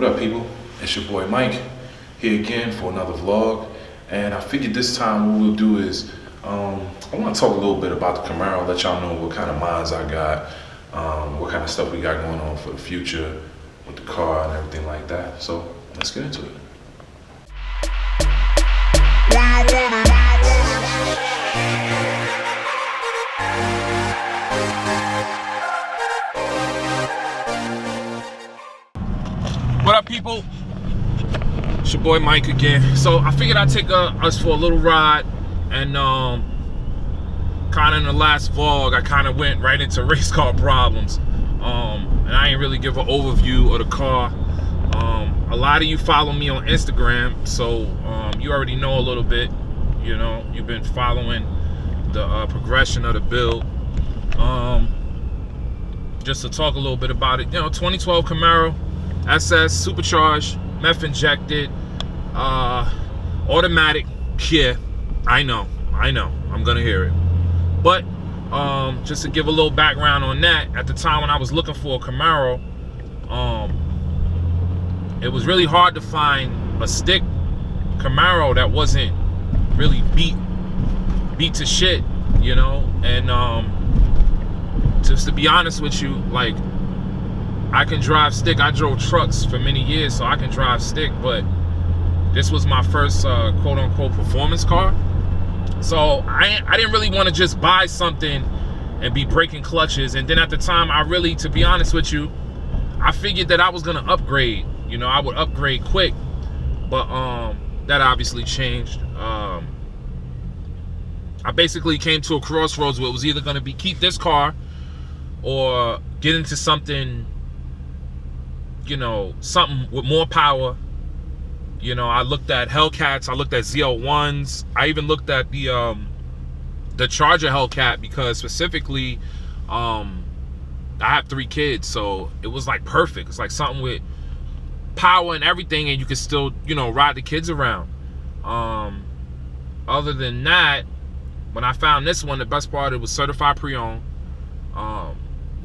up, people? It's your boy Mike here again for another vlog, and I figured this time what we'll do is I want to talk a little bit about the Camaro, let y'all know what kind of minds I got, what kind of stuff we got going on for the future with the car and everything like that. So let's get into it. What up, people? It's your boy Mike again. So I figured I'd take us for a little ride, and kind of in the last vlog I kind of went right into race car problems, and I ain't really give an overview of the car. A lot of you follow me on Instagram, so you already know a little bit. You know, you've been following the progression of the build. Just to talk a little bit about it, 2012 Camaro SS, supercharged, meth injected, automatic. Yeah, I know, I'm gonna hear it. But just to give a little background on that, at the time when I was looking for a Camaro, it was really hard to find a stick Camaro that wasn't really beat to shit, and just to be honest with you, like, I can drive stick. I drove trucks for many years, so I can drive stick, but this was my first quote-unquote performance car. So I didn't really want to just buy something and be breaking clutches. And then at the time, to be honest with you, I figured that I was going to upgrade. I would upgrade quick, but that obviously changed. I basically came to a crossroads where it was either going to be keep this car or get into something, something with more power. I looked at Hellcats, I looked at Z01s, I even looked at the Charger Hellcat, because specifically I have 3 kids, so it was like perfect. It's like something with power and everything, and you can still ride the kids around. Other than that, when I found this one, the best part, it was certified pre-owned.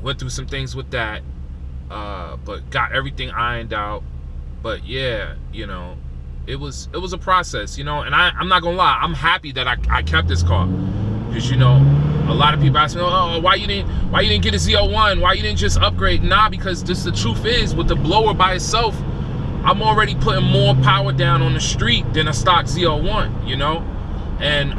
Went through some things with that, but got everything ironed out. But yeah, it was a process, and I'm not gonna lie, I'm happy that I kept this car, because a lot of people ask me, oh, why you didn't get a Z01, why you didn't just upgrade? Nah, because just the truth is, with the blower by itself, I'm already putting more power down on the street than a stock Z01, and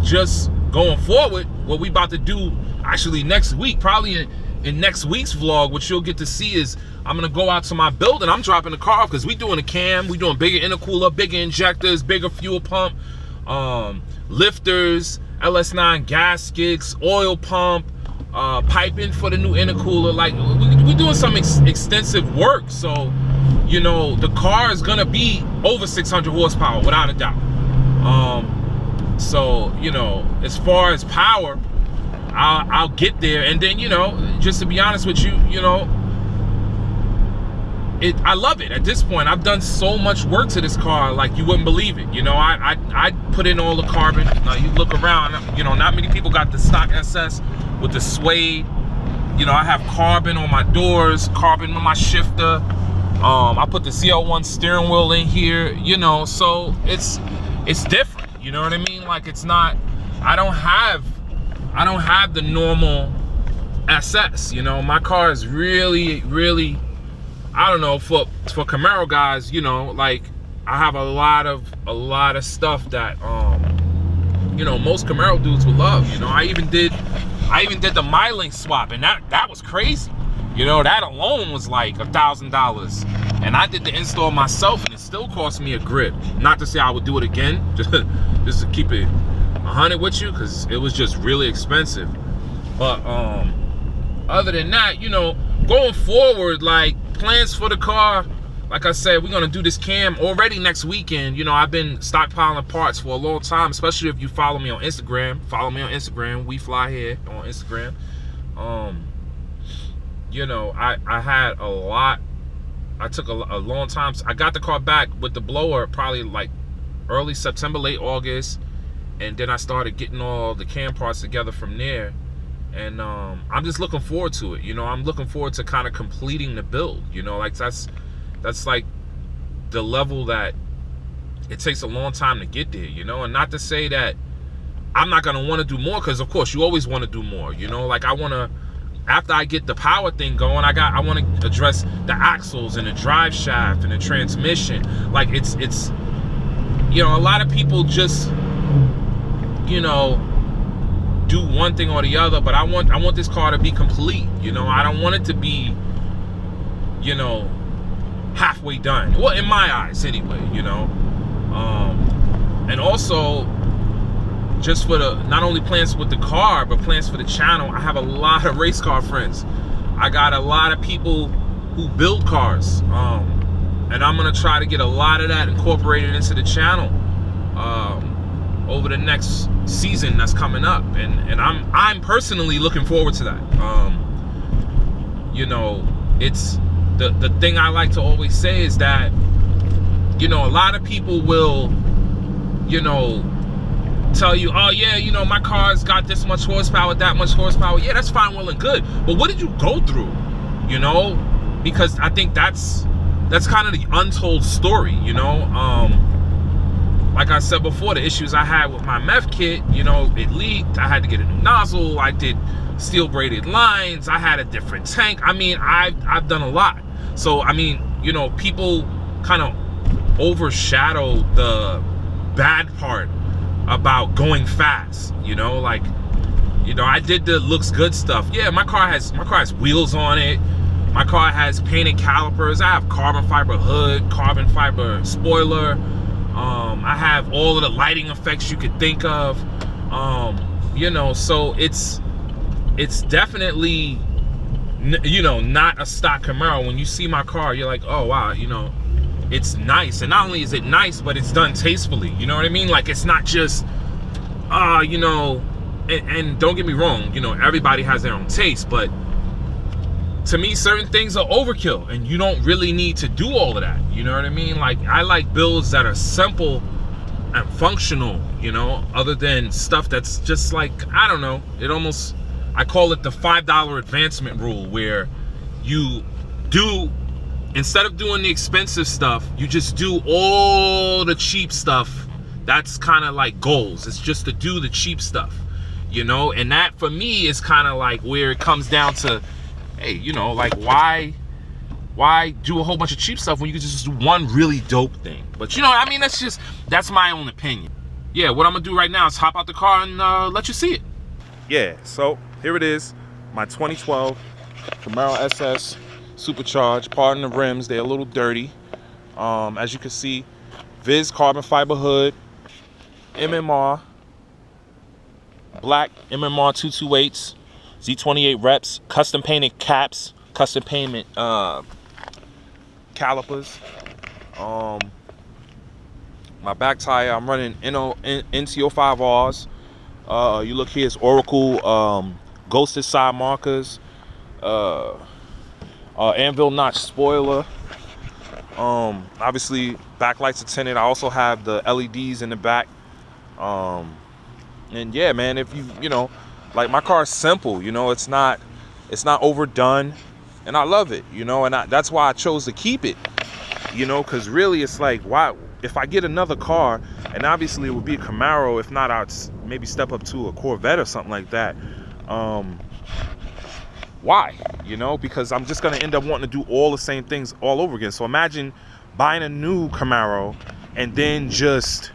just going forward, what we about to do actually next week, probably in next week's vlog, what you'll get to see is I'm gonna go out to my building. I'm dropping the car off because we doing a cam, we doing bigger intercooler, bigger injectors, bigger fuel pump, lifters, LS9 gaskets, oil pump, piping for the new intercooler. Like, we doing some extensive work, so the car is gonna be over 600 horsepower without a doubt. So as far as power, I'll get there. And then just to be honest with you, I love it. At this point, I've done so much work to this car, like you wouldn't believe it. I put in all the carbon. You look around, not many people got the stock SS with the suede. I have carbon on my doors, carbon on my shifter. I put the Z01 steering wheel in here, so it's different. You know what I mean? Like, it's not, I don't have the normal SS. My car is really, really, I don't know, for Camaro guys, like, I have a lot of stuff that most Camaro dudes would love. I even did the MyLink swap, and that was crazy. That alone was like $1,000, and I did the install myself, and it still cost me a grip. Not to say I would do it again, just to keep it 100 with you, because it was just really expensive. But other than that, going forward, like, plans for the car, like I said, we're gonna do this cam already next weekend. I've been stockpiling parts for a long time, especially if you follow me on Instagram. Weflyhere on Instagram. I had a lot. I took a long time. I got the car back with the blower probably like early September, late August, and then I started getting all the cam parts together from there. And I'm just looking forward to it. You know, I'm looking forward to kind of completing the build. You know, like that's like the level that it takes a long time to get there, you know. And not to say that I'm not gonna want to do more, because of course you always want to do more, you know. Like I want to, after I get the power thing going, I want to address the axles and the drive shaft and the transmission. Like it's you know, a lot of people just, you know, do one thing or the other, but I want this car to be complete, you know. I don't want it to be, you know, halfway done. Well, in my eyes anyway, you know. And also, just for the, not only plans with the car, but plans for the channel, I have a lot of race car friends. I got a lot of people who build cars, and I'm gonna try to get a lot of that incorporated into the channel over the next season that's coming up, and I'm personally looking forward to that. You know, it's the thing I like to always say is that, you know, a lot of people will, you know, tell you, oh yeah, you know, my car's got this much horsepower, that much horsepower. Yeah, that's fine, well and good, but what did you go through? You know, because I think that's kind of the untold story, you know. Like I said before, the issues I had with my meth kit, you know, it leaked. I had to get a new nozzle. I did steel braided lines. I had a different tank. I mean, I've done a lot. So I mean, you know, people kind of overshadow the bad part about going fast, you know. Like, you know, I did the looks good stuff. Yeah, my car has wheels on it. My car has painted calipers. I have carbon fiber hood, carbon fiber spoiler. I have all of the lighting effects you could think of. You know, so it's definitely, you know, not a stock Camaro. When you see my car, you're like, oh wow, you know, it's nice. And not only is it nice, but it's done tastefully. You know what I mean? Like, it's not just, you know, and don't get me wrong, you know, everybody has their own taste, but to me, certain things are overkill, and you don't really need to do all of that. You know what I mean? Like, I like builds that are simple and functional, you know, other than stuff that's just like, I don't know, it almost, I call it the $5 advancement rule, where you do, instead of doing the expensive stuff, you just do all the cheap stuff. That's kind of like goals. It's just to do the cheap stuff, you know. And that for me is kind of like where it comes down to, hey, you know, like why do a whole bunch of cheap stuff when you can just do one really dope thing? But you know, I mean, that's my own opinion. Yeah, what I'm gonna do right now is hop out the car and let you see it. Yeah, so here it is, my 2012 Camaro SS supercharged. Pardon the rims, they're a little dirty. As you can see, Viz carbon fiber hood, MMR, black MMR 228s, Z28 reps, custom painted caps, custom payment calipers. My back tire, I'm running NT05Rs. You look here, it's Oracle ghosted side markers, anvil notch spoiler. Obviously backlights are tinted. I also have the LEDs in the back. And yeah, man, if you know, like, my car is simple, you know, it's not overdone, and I love it, you know. And that's why I chose to keep it, you know, because really it's like, why, if I get another car, and obviously it would be a Camaro, if not, I'd maybe step up to a Corvette or something like that. Why? You know, because I'm just gonna end up wanting to do all the same things all over again. So imagine buying a new Camaro and then just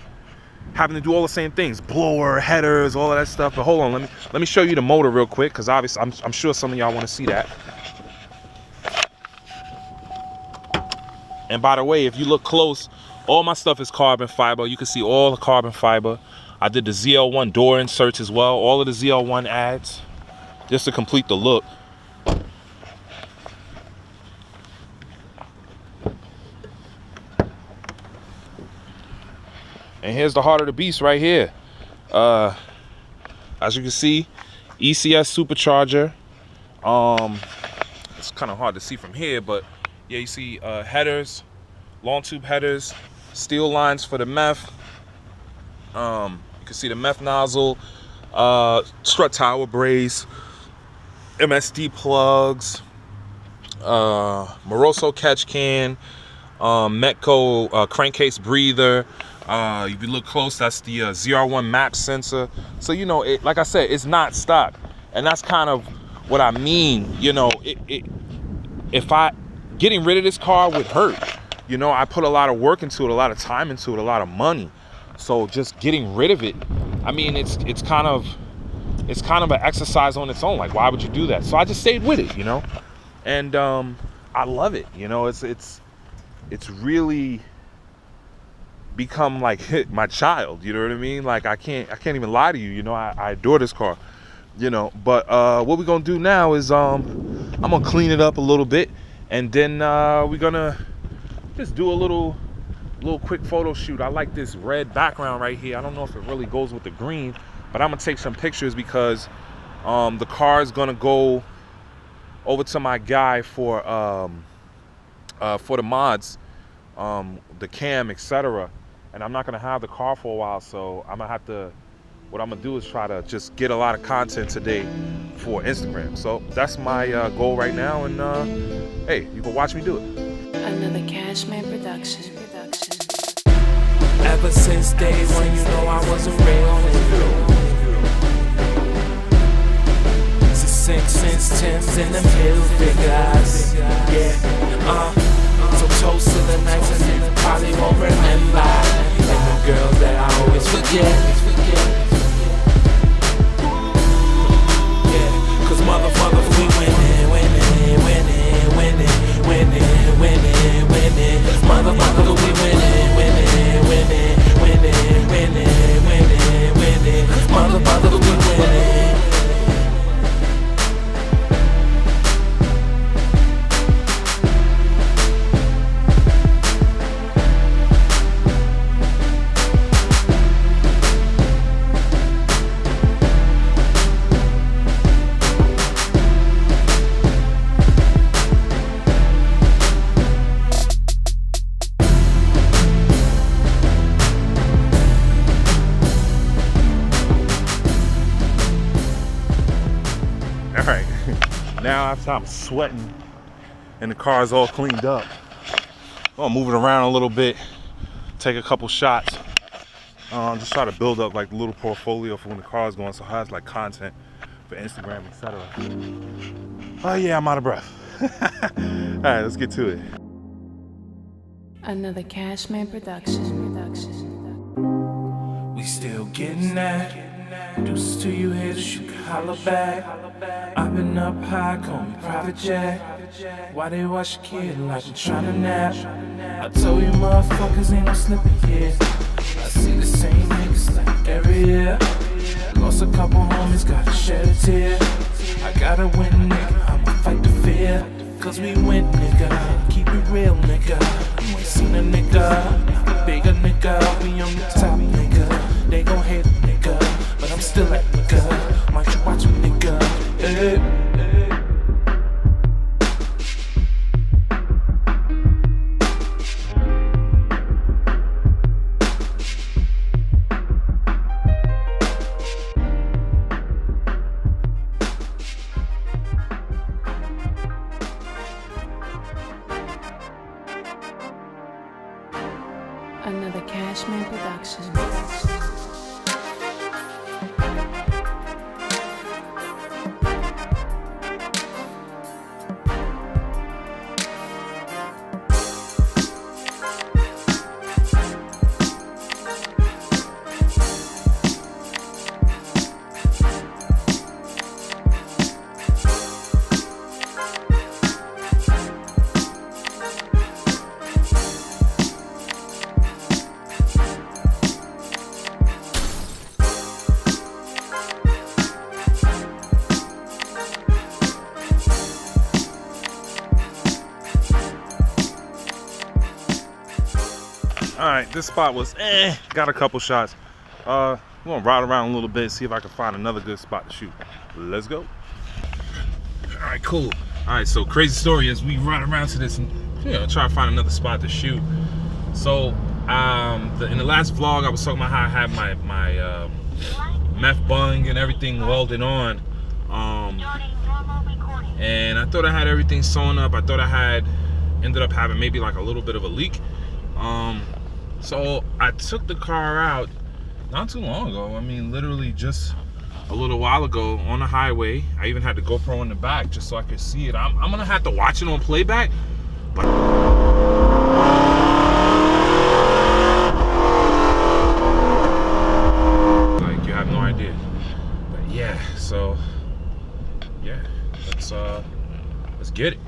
having to do all the same things, blower, headers, all of that stuff. But hold on, let me show you the motor real quick, because obviously I'm sure some of y'all want to see that. And by the way, if you look close, all my stuff is carbon fiber. You can see all the carbon fiber. I did the ZL1 door inserts as well, all of the ZL1 ads, just to complete the look. And here's the heart of the beast right here. As you can see, ECS supercharger. It's kind of hard to see from here, but yeah, you see headers, long tube headers, steel lines for the meth. You can see the meth nozzle, strut tower brace, MSD plugs, Moroso catch can, Metco crankcase breather. If you look close, that's the ZR1 map sensor. So, you know, like I said, it's not stock. And that's kind of what I mean. You know, getting rid of this car would hurt. You know, I put a lot of work into it, a lot of time into it, a lot of money. So just getting rid of it, I mean, it's kind of an exercise on its own. Like, why would you do that? So I just stayed with it, you know, and I love it. You know, it's really become like my child. You know what I mean? Like, I can't even lie to you. You know, I adore this car. You know, but what we're gonna do now is I'm gonna clean it up a little bit, and then we're gonna just do a little quick photo shoot. I like this red background right here. I don't know if it really goes with the green, but I'm gonna take some pictures because the car is gonna go over to my guy for the mods, the cam, etc. And I'm not gonna have the car for a while, so I'm gonna have to. What I'm gonna do is try to just get a lot of content today for Instagram. So that's my goal right now, and hey, you can watch me do it. Another Cashman production. Ever since day one, you know I wasn't real nigga. Since Tim's in them hill figures. Yeah, so toast to the nights and niggas probably won't remember, and the girls that I always forget. Yeah, cause motherfuckers, we winning. Motherfucker, we winning. Motherfucker, we winning. Now after I'm sweating and the car's all cleaned up, I'm gonna move it around a little bit, take a couple shots, just try to build up like a little portfolio for when the car's going, so it has like content for Instagram, etc. Oh yeah, I'm out of breath. All right, let's get to it. Another Cashman production. We still getting that. Deuces to you haters, you can holler back. I've been up high, call me private jet. Why they watch a kid like I'm tryna nap? I told you motherfuckers ain't no slipping here. I see the same niggas like every year. Lost a couple homies, gotta shed a tear. I gotta win, nigga, I'ma fight the fear. Cause we win, nigga, keep it real, nigga. You ain't seen a nigga, bigger nigga. We on the top, nigga. They gon' hate a nigga, but I'm still a nigga. Might you watch me, nigga? Yeah. Another Cashman production. Alright, this spot was got a couple shots. We're gonna ride around a little bit, see if I can find another good spot to shoot. Let's go. Alright, cool. Alright, so crazy story is we ride around to this and try to find another spot to shoot. So in the last vlog I was talking about how I had my meth bung and everything welded on. and I thought I had everything sewn up. I thought I had ended up having maybe like a little bit of a leak. So I took the car out not too long ago. I mean, literally just a little while ago on the highway. I even had the GoPro in the back just so I could see it. I'm gonna have to watch it on playback, but like, you have no idea. But yeah, so yeah, let's get it.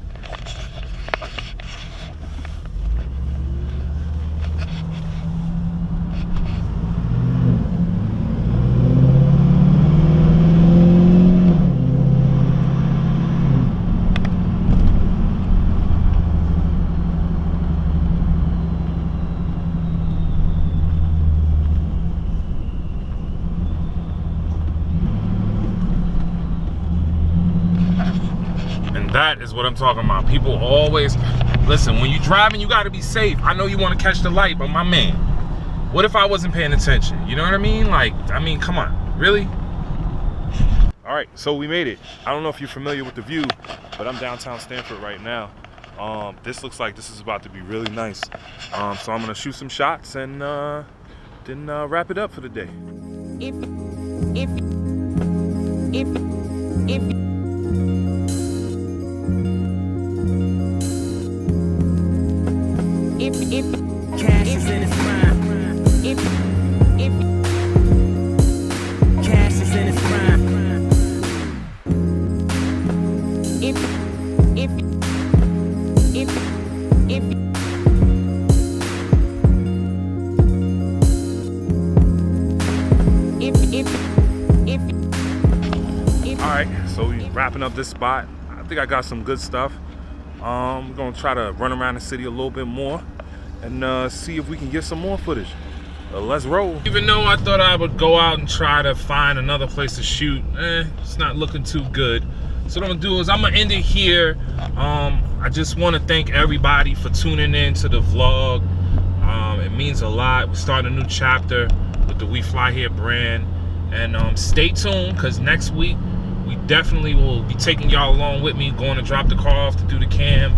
That is what I'm talking about. People always, listen, when you're driving, you gotta be safe. I know you wanna catch the light, but my man, what if I wasn't paying attention? You know what I mean? Like, I mean, come on, really? All right, so we made it. I don't know if you're familiar with the view, but I'm downtown Stanford right now. This looks like this is about to be really nice. So I'm gonna shoot some shots and then wrap it up for the day. Cash is in its prime. Cash is in its prime. All right, so we wrapping up this spot. I think I got some good stuff. We're gonna try to run around the city a little bit more and see if we can get some more footage. Let's roll. Even though I thought I would go out and try to find another place to shoot, it's not looking too good. So what I'm gonna do is I'm gonna end it here. I just wanna thank everybody for tuning in to the vlog. It means a lot. We're starting a new chapter with the Weflyhere brand. And stay tuned, because next week, we definitely will be taking y'all along with me, going to drop the car off to do the cam,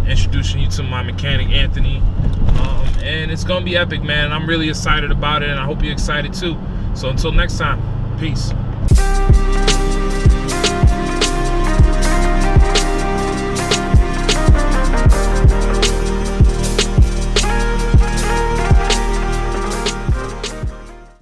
introducing you to my mechanic, Anthony. And it's gonna be epic, man. I'm really excited about it, and I hope you're excited too. So until next time, peace.